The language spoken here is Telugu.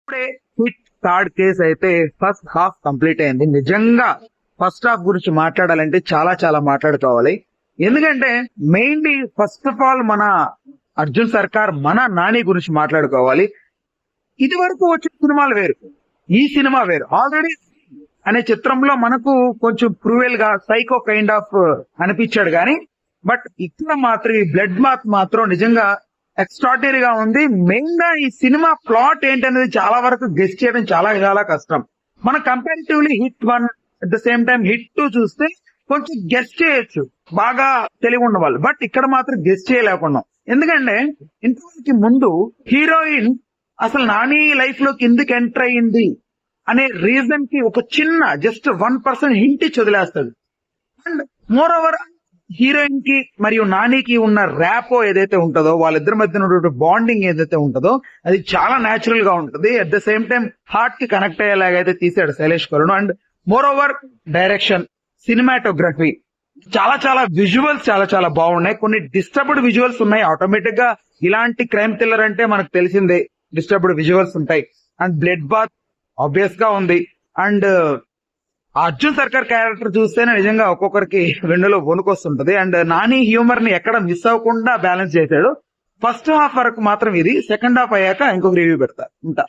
ఇప్పుడే హిట్ థర్డ్ కేసు అయితే ఫస్ట్ హాఫ్ కంప్లీట్ అయింది. నిజంగా ఫస్ట్ హాఫ్ గురించి మాట్లాడాలంటే చాలా చాలా మాట్లాడుకోవాలి. ఎందుకంటే మెయిన్లీ ఫస్ట్ ఆఫ్ ఆల్ మన అర్జున్ సర్కార్ మన నాని గురించి మాట్లాడుకోవాలి. ఇది వరకు వచ్చిన సినిమాలు వేరు, ఈ సినిమా వేరు. ఆల్రెడీ అనే చిత్రంలో మనకు కొంచెం క్రూయల్ గా సైకో కైండ్ ఆఫ్ అనిపించాడు కానీ బట్ ఇక్కడ మాత్రం ఈ బ్లడ్ బాత్ మాత్రం నిజంగా ఎక్స్ట్రాడినరీ గా ఉంది. మెయిన్ గా ఈ సినిమా ప్లాట్ ఏంటనేది చాలా వరకు గెస్ చేయడం చాలా చాలా కష్టం. మనం comparatively hit 1 at the same time hit 2 చూస్తే కొంచెం గెస్ చేయొచ్చు బాగా తెలివి ఉన్న వాళ్ళు. బట్ ఇక్కడ మాత్రం గెస్ చేయలేకున్నాం. ఎందుకంటే ఇంతవరకు ముందు హీరోయిన్ అసలు నాని లైఫ్ లోకి ఎందుకు ఎంటర్ అయ్యింది అనే రీజన్ కి ఒక చిన్న జస్ట్ 1% హింట్ ఇచ్చి వదిలేస్తుంది. అండ్ మోర్ ఓవర్ హీరోయిన్ కి మరియు నానికి ఉన్న ర్యాపో ఏదైతే ఉంటుందో, వాళ్ళిద్దరి మధ్య ఉన్నటువంటి బాండింగ్ ఏదైతే ఉంటుందో అది చాలా న్యాచురల్ గా ఉంటుంది. At the same time heart కి కనెక్ట్ అయ్యేలాగైతే తీసాడు Shailesh Karun. And more over direction, cinematography, చాలా చాలా విజువల్స్ చాలా చాలా బాగున్నాయి. కొన్ని డిస్టర్బ్డ్ విజువల్స్ ఉన్నాయి. ఆటోమేటిక్ గా ఇలాంటి క్రైమ్ థ్రిల్లర్ అంటే మనకు తెలిసిందే, డిస్టర్బ్డ్ విజువల్స్ ఉంటాయి. అండ్ బ్లడ్ బాత్ ఆబ్వియస్ గా ఉంది. అండ్ అర్జున్ సర్కార్ క్యారెక్టర్ చూస్తేనే నిజంగా ఒక్కొక్కరికి వెన్నులో వణుకొస్తుంటది. అండ్ నాని హ్యూమర్ ని ఎక్కడ మిస్ అవ్వకుండా బ్యాలెన్స్ చేశాడు. ఫస్ట్ హాఫ్ వరకు మాత్రం ఇది. సెకండ్ హాఫ్ అయ్యాక ఇంకొక రివ్యూ పెడతా ఉంటా.